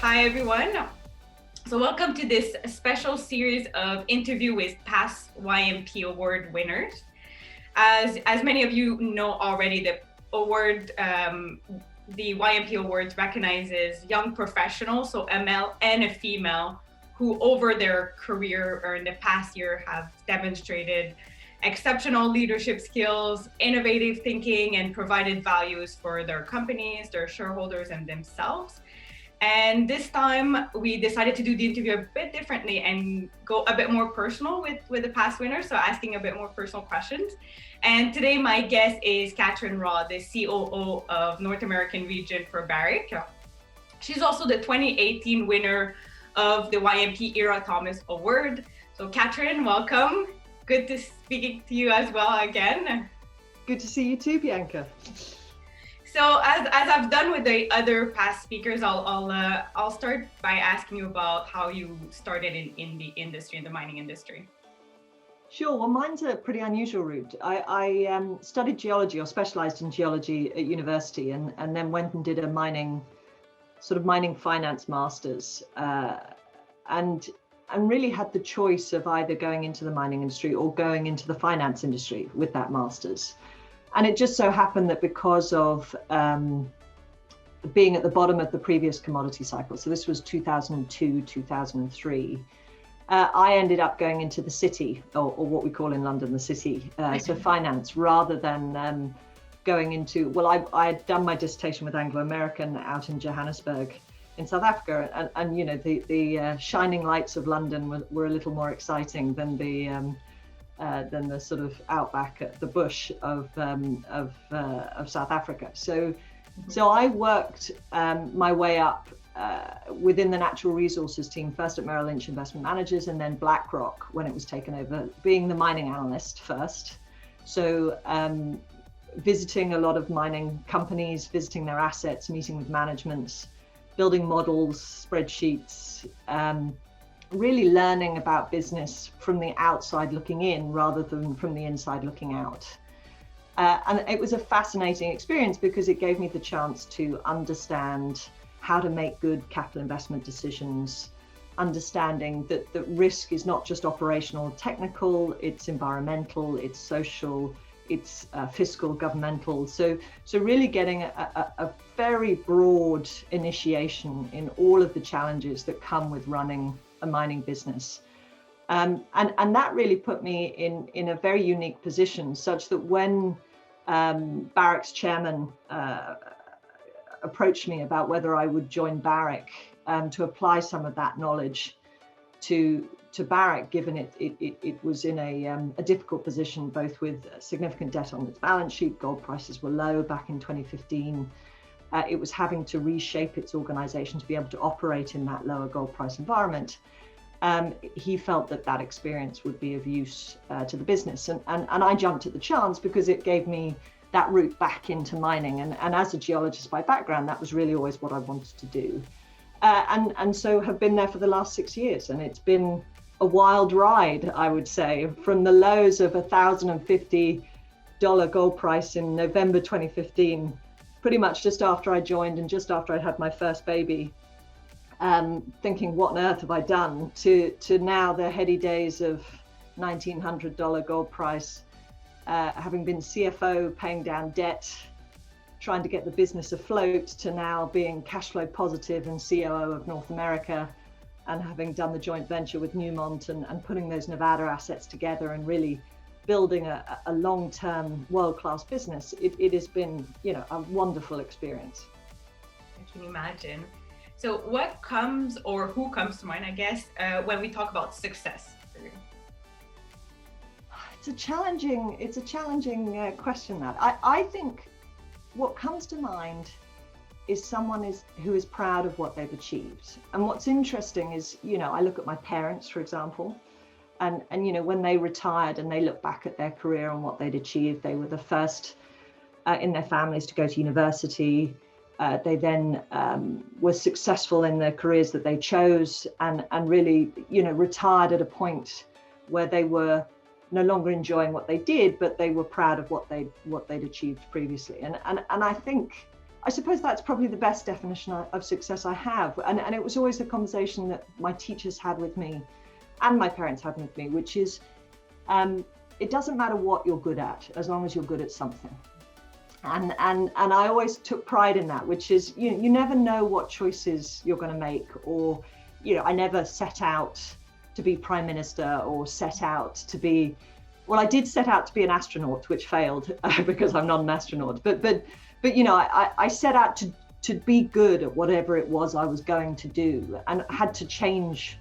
Hi, everyone. So welcome to this special series of interview with past YMP Award winners. As many of you know already, the award, the YMP Awards recognizes young professionals, so a male and a female, who over their career or in the past year have demonstrated exceptional leadership skills, innovative thinking, and provided values for their companies, their shareholders, and themselves. And this time we decided to do the interview a bit differently and go a bit more personal with the past winners, so asking a bit more personal questions. And today my guest is Catherine Raw, the COO of North American region for Barrick. She's also the 2018 winner of the YMP Eira Thomas Award. So Catherine, welcome. Good to speak to you as well again. Good to see you too, Bianca. So as I've done with the other past speakers, I'll start by asking you about how you started in the industry, in the mining industry. Sure. Well, mine's a pretty unusual route. I studied geology, or specialized in geology at university, and then went and did a mining finance master's, and really had the choice of either going into the mining industry or going into the finance industry with that master's. And it just so happened that because of being at the bottom of the previous commodity cycle, so this was 2002, 2003, I ended up going into the city, or what we call in London, the city, so finance, rather than going into, well, I had done my dissertation with Anglo-American out in Johannesburg in South Africa, and you know, the shining lights of London were a little more exciting than the sort of outback, the bush of South Africa. So I worked my way up within the natural resources team, first at Merrill Lynch Investment Managers, and then BlackRock when it was taken over, being the mining analyst first. So visiting a lot of mining companies, visiting their assets, meeting with management, building models, spreadsheets, really learning about business from the outside looking in rather than from the inside looking out. And it was a fascinating experience because it gave me the chance to understand how to make good capital investment decisions, understanding that risk is not just operational or technical, it's environmental, it's social, it's fiscal, governmental. So really getting a very broad initiation in all of the challenges that come with running a mining business. And that really put me in a very unique position, such that when Barrick's chairman approached me about whether I would join Barrick to apply some of that knowledge to Barrick, given it was in a difficult position, both with significant debt on its balance sheet, gold prices were low back in 2015. It was having to reshape its organization to be able to operate in that lower gold price environment. He felt that experience would be of use to the business. And I jumped at the chance because it gave me that route back into mining. And as a geologist by background, that was really always what I wanted to do. And so have been there for the last 6 years. And it's been a wild ride, I would say, from the lows of $1,050 gold price in November 2015, pretty much just after I joined and just after I had my first baby, thinking, what on earth have I done, to now the heady days of $1,900 gold price, having been CFO, paying down debt, trying to get the business afloat, to now being cash flow positive and COO of North America, and having done the joint venture with Newmont and putting those Nevada assets together and really building a long-term world-class business. It has been, you know, a wonderful experience. I can imagine. So what comes, or who comes to mind, I guess, when we talk about success for you? It's a challenging question, that. I think what comes to mind is someone who is proud of what they've achieved. And what's interesting is, you know, I look at my parents, for example, and you know, when they retired and they look back at their career and what they'd achieved, they were the first in their families to go to university. They then were successful in their careers that they chose, and really, you know, retired at a point where they were no longer enjoying what they did, but they were proud of what they'd achieved previously. And I think I suppose that's probably the best definition of success I have. And it was always a conversation that my teachers had with me and my parents had with me, which is, it doesn't matter what you're good at, as long as you're good at something. And I always took pride in that, which is, you never know what choices you're going to make, or, I never set out to be prime minister or set out to be, well, I did set out to be an astronaut, which failed because I'm not an astronaut, but I set out to be good at whatever it was I was going to do, and had to change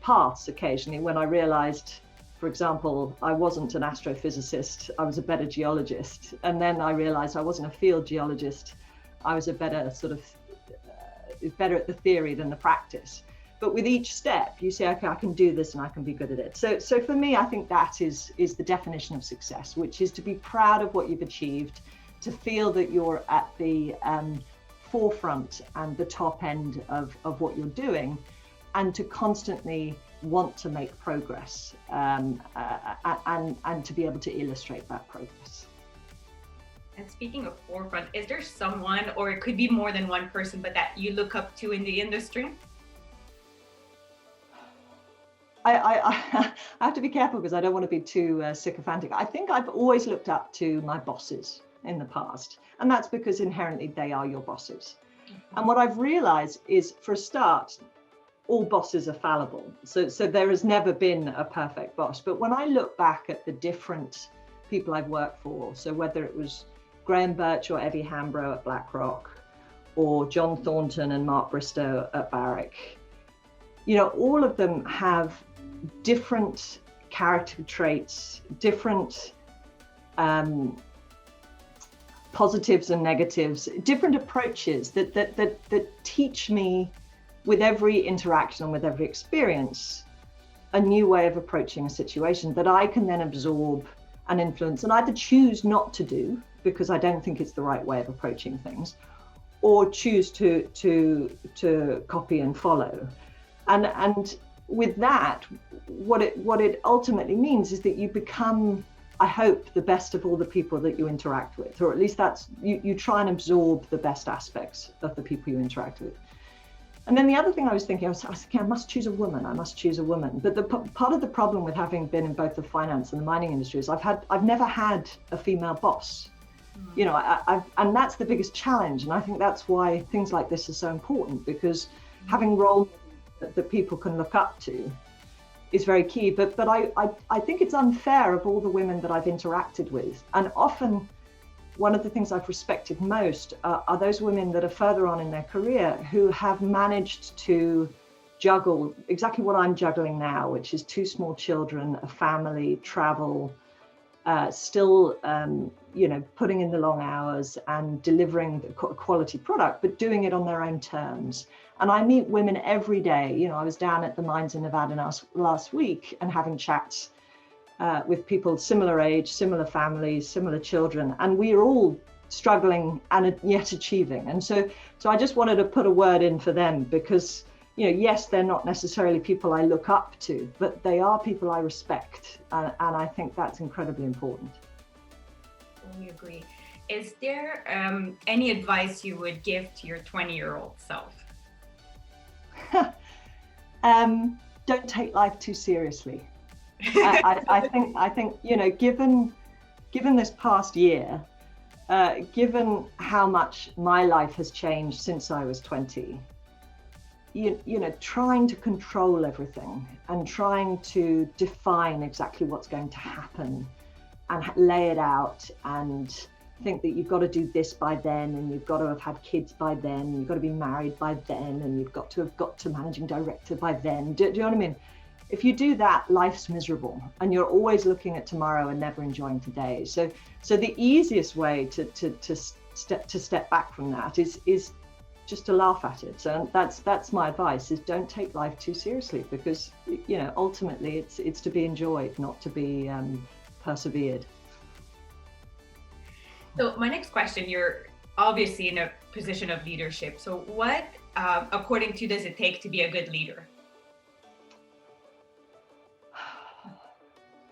paths occasionally when I realized, for example, I wasn't an astrophysicist, I was a better geologist. And then I realized I wasn't a field geologist, I was a better better at the theory than the practice. But with each step, you say, okay, I can do this and I can be good at it. So for me, I think that is the definition of success, which is to be proud of what you've achieved, to feel that you're at the forefront and the top end of what you're doing, and to constantly want to make progress, and to be able to illustrate that progress. And speaking of forefront, is there someone, or it could be more than one person, but that you look up to in the industry? I have to be careful because I don't want to be too sycophantic. I think I've always looked up to my bosses in the past, and that's because inherently they are your bosses. Mm-hmm. And what I've realized is, for a start, all bosses are fallible. So there has never been a perfect boss. But when I look back at the different people I've worked for, so whether it was Graham Birch or Evie Hambro at BlackRock, or John Thornton and Mark Bristow at Barrick, all of them have different character traits, different positives and negatives, different approaches that teach me, with every interaction and with every experience, a new way of approaching a situation that I can then absorb and influence, and either choose not to do because I don't think it's the right way of approaching things, or choose to copy and follow. And with that, what it ultimately means is that you become, I hope, the best of all the people that you interact with, or at least that's you try and absorb the best aspects of the people you interact with. And then the other thing I was thinking, I must choose a woman. But the part of the problem with having been in both the finance and the mining industry is I've never had a female boss. Mm. And that's the biggest challenge. And I think that's why things like this are so important, because having role that people can look up to is very key. But I think it's unfair of all the women that I've interacted with. And often, one of the things I've respected most are those women that are further on in their career who have managed to juggle exactly what I'm juggling now, which is 2 small children, a family, travel, still, putting in the long hours and delivering a quality product, but doing it on their own terms. And I meet women every day. I was down at the mines in Nevada last week and having chats with people similar age, similar families, similar children, and we are all struggling and yet achieving. And so I just wanted to put a word in for them, because yes, they're not necessarily people I look up to, but they are people I respect, and I think that's incredibly important. Totally agree. Is there any advice you would give to your 20-year-old self? Don't take life too seriously. I think given this past year, given how much my life has changed since I was 20, trying to control everything and trying to define exactly what's going to happen and lay it out and think that you've got to do this by then, and you've got to have had kids by then, and you've got to be married by then, and you've got to have got to managing director by then. Do you know what I mean? If you do that, life's miserable, and you're always looking at tomorrow and never enjoying today. So the easiest way to step back from that is just to laugh at it. So that's my advice: is don't take life too seriously, because ultimately it's to be enjoyed, not to be persevered. So my next question: you're obviously in a position of leadership. So what, according to you, does it take to be a good leader?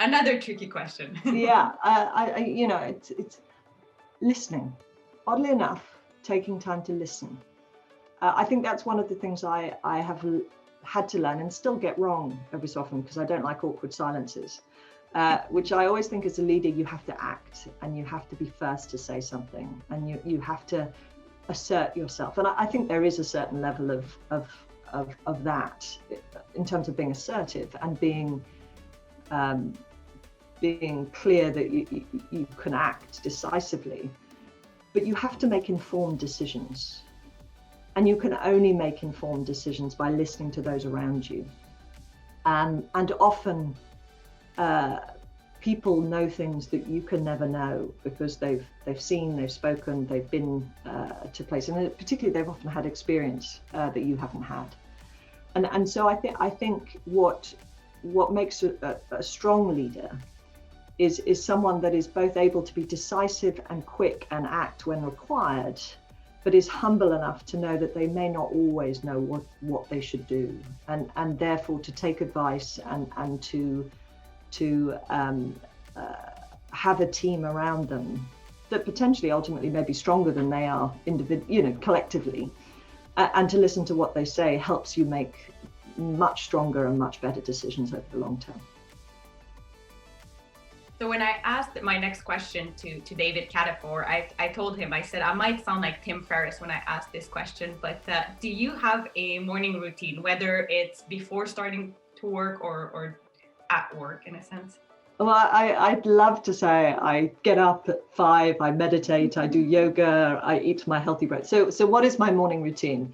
Another tricky question. Yeah, it's listening. Oddly enough, taking time to listen. I think that's one of the things I have had to learn and still get wrong every so often, because I don't like awkward silences, which I always think as a leader, you have to act and you have to be first to say something, and you have to assert yourself. And I think there is a certain level of that in terms of being assertive and being clear that you can act decisively, but you have to make informed decisions. And you can only make informed decisions by listening to those around you. And often people know things that you can never know, because they've seen, they've spoken, they've been to places, and particularly they've often had experience that you haven't had. And so I think what makes a strong leader is someone that is both able to be decisive and quick and act when required, but is humble enough to know that they may not always know what they should do, and therefore to take advice and to have a team around them that potentially ultimately may be stronger than they are collectively, and to listen to what they say helps you make much stronger and much better decisions over the long term. So when I asked my next question to David Cadafor, I told him, I said, I might sound like Tim Ferriss when I ask this question, but do you have a morning routine, whether it's before starting to work or at work, in a sense? Well, I'd love to say I get up at 5, I meditate, I do yoga, I eat my healthy bread. So what is my morning routine?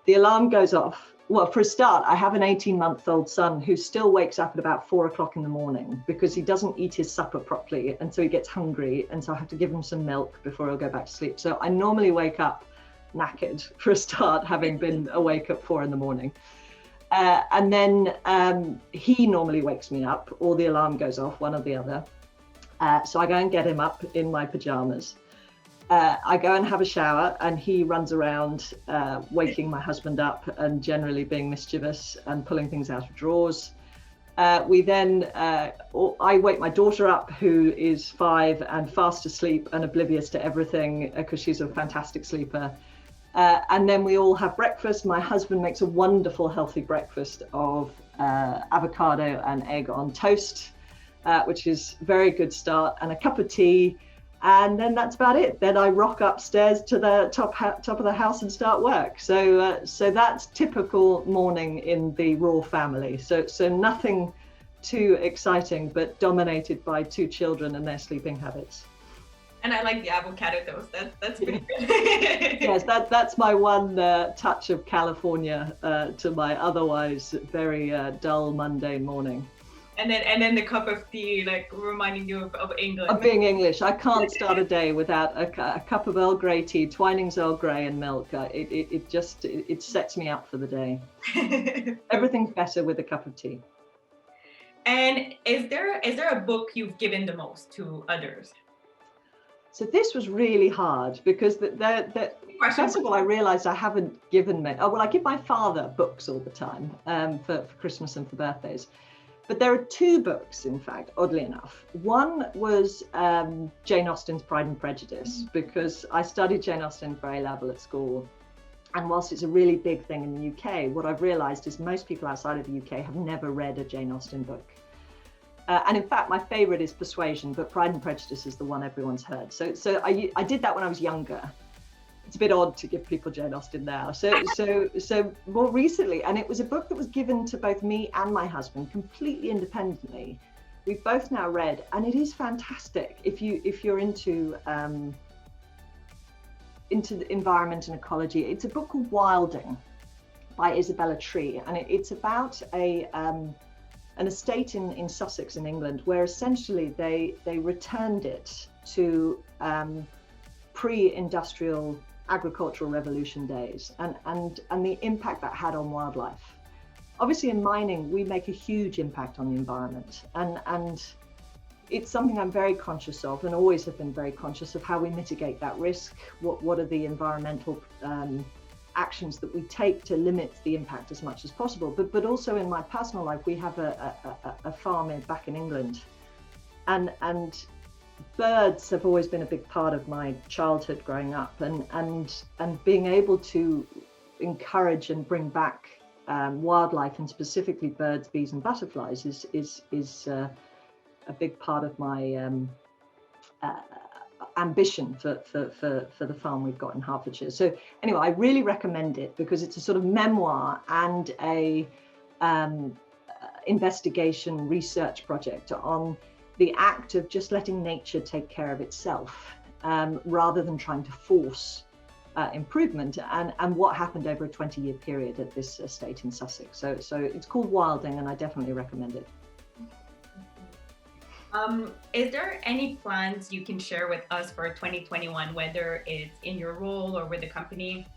The alarm goes off. Well, for a start, I have an 18-month-old son who still wakes up at about 4 o'clock in the morning because he doesn't eat his supper properly. And so he gets hungry. And so I have to give him some milk before he'll go back to sleep. So I normally wake up knackered for a start, having been awake at 4 in the morning. And then he normally wakes me up, or the alarm goes off, one or the other. So I go and get him up in my pajamas. I go and have a shower, and he runs around waking my husband up and generally being mischievous and pulling things out of drawers. I wake my daughter up, who is 5 and fast asleep and oblivious to everything because she's a fantastic sleeper. And then we all have breakfast. My husband makes a wonderful healthy breakfast of avocado and egg on toast, which is a very good start, and a cup of tea. And then that's about it. Then I rock upstairs to the top of the house and start work. So that's typical morning in the Raw family. So nothing too exciting, but dominated by 2 children and their sleeping habits. And I like the avocado toast. That's pretty good. Yes, that's my one touch of California to my otherwise very dull, mundane morning. And then the cup of tea, like reminding you of England. Of being English. I can't start a day without a cup of Earl Grey tea, Twinings Earl Grey and milk. It sets me up for the day. Everything's better with a cup of tea. And is there a book you've given the most to others? So this was really hard because first of all, I realized I haven't given me. Oh, well, I give my father books all the time for Christmas and for birthdays. But there are 2 books, in fact, oddly enough. One was Jane Austen's Pride and Prejudice, because I studied Jane Austen for A-level at school. And whilst it's a really big thing in the UK, what I've realized is most people outside of the UK have never read a Jane Austen book. And in fact, my favorite is Persuasion, but Pride and Prejudice is the one everyone's heard. So I did that when I was younger. It's a bit odd to give people Jane Austen now. So more recently, and it was a book that was given to both me and my husband completely independently. We've both now read, and it is fantastic if you're into the environment and ecology. It's a book called Wilding by Isabella Tree, and it's about an estate in Sussex in England, where essentially they returned it to pre-industrial agricultural revolution days, and the impact that had on wildlife. Obviously in mining, we make a huge impact on the environment, and it's something I'm very conscious of, and always have been very conscious of how we mitigate that risk. What are the environmental actions that we take to limit the impact as much as possible? But also in my personal life, we have a farm back in England, and birds have always been a big part of my childhood growing up, and being able to encourage and bring back wildlife, and specifically birds, bees, and butterflies, is a big part of my ambition for the farm we've got in Hertfordshire. So anyway, I really recommend it because it's a sort of memoir and a investigation research project on the act of just letting nature take care of itself, rather than trying to force improvement, and what happened over a 20-year period at this estate in Sussex. So it's called Wilding, and I definitely recommend it. Is there any plans you can share with us for 2021, whether it's in your role or with the company?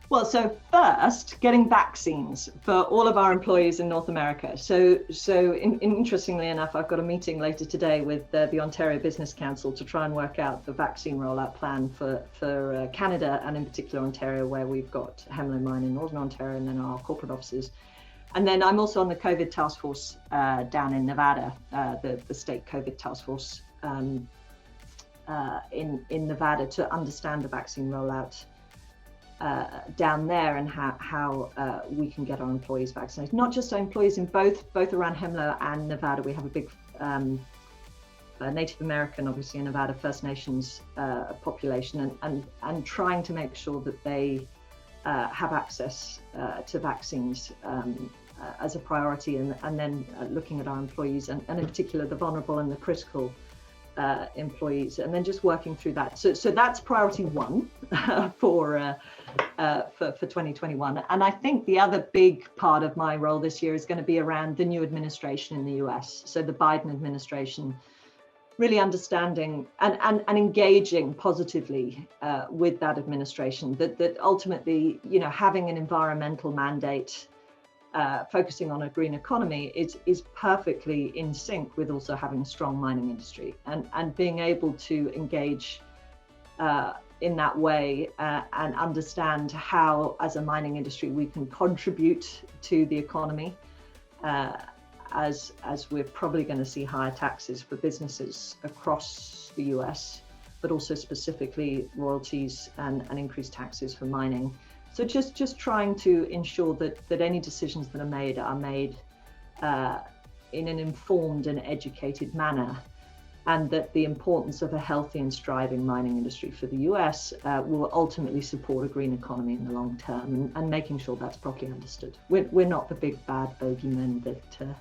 Well, so first, getting vaccines for all of our employees in North America. So interestingly enough, I've got a meeting later today with the Ontario Business Council to try and work out the vaccine rollout plan for Canada, and in particular Ontario, where we've got Hemlo Mine in Northern Ontario, and then our corporate offices. And then I'm also on the COVID task force down in Nevada, the state COVID task force in Nevada, to understand the vaccine rollout down there, and how we can get our employees vaccinated. Not just our employees, in both around Hemlo and Nevada. We have a big Native American, obviously, in Nevada, First Nations population, and trying to make sure that they have access to vaccines as a priority, and then looking at our employees, and in particular the vulnerable and the critical employees, and then just working through that. So that's priority one for 2021. And I think the other big part of my role this year is going to be around the new administration in the US. So the Biden administration, really understanding and engaging positively with that administration, that ultimately, having an environmental mandate, focusing on a green economy is perfectly in sync with also having a strong mining industry, and being able to engage in that way, and understand how, as a mining industry, we can contribute to the economy, as we're probably going to see higher taxes for businesses across the US, but also specifically royalties and increased taxes for mining. So just trying to ensure that any decisions that are made in an informed and educated manner, and that the importance of a healthy and thriving mining industry for the US will ultimately support a green economy in the long term, and making sure that's properly understood. We're not the big bad bogeymen that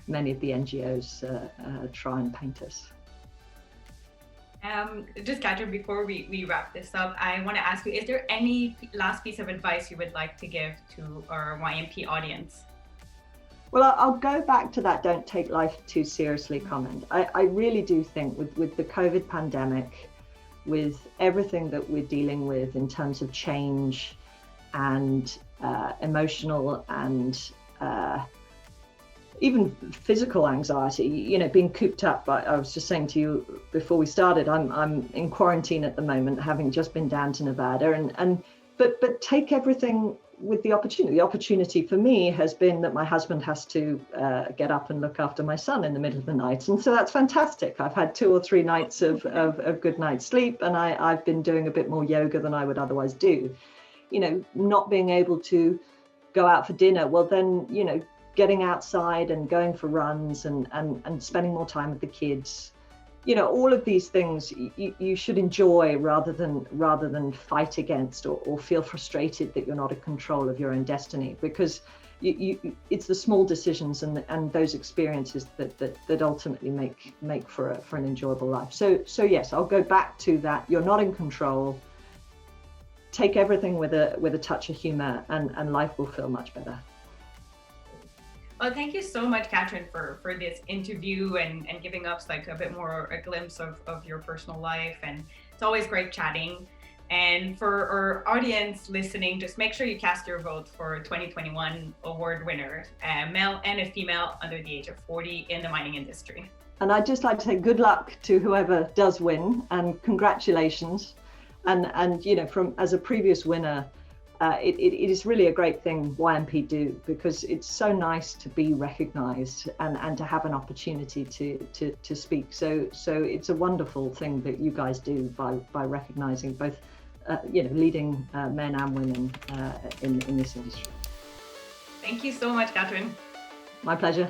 many of the NGOs try and paint us. Just Catherine, before we wrap this up, I want to ask you, is there any last piece of advice you would like to give to our YMP audience? Well, I'll go back to that don't take life too seriously comment. I really do think with the COVID pandemic, with everything that we're dealing with in terms of change and emotional and even physical anxiety, being cooped up. I was just saying to you before we started, I'm in quarantine at the moment, having just been down to Nevada, but take everything with the opportunity. The opportunity for me has been that my husband has to get up and look after my son in the middle of the night, and so that's fantastic. I've had 2 or 3 nights of good night's sleep, and I've been doing a bit more yoga than I would otherwise do. Not being able to go out for dinner, well then, getting outside and going for runs and spending more time with the kids, all of these things you should enjoy, rather than fight against or feel frustrated that you're not in control of your own destiny, because it's the small decisions and those experiences that ultimately make for an enjoyable life. So yes, I'll go back to that. You're not in control. Take everything with a touch of humor, and life will feel much better. Well, thank you so much, Catherine, for this interview and giving us a bit more a glimpse of your personal life. And it's always great chatting. And for our audience listening, just make sure you cast your vote for 2021 award winner, male and a female under the age of 40 in the mining industry. And I'd just like to say good luck to whoever does win, and congratulations. And from as a previous winner, it is really a great thing YMP do, because it's so nice to be recognised and to have an opportunity to speak. So it's a wonderful thing that you guys do by recognising both leading men and women in this industry. Thank you so much, Catherine. My pleasure.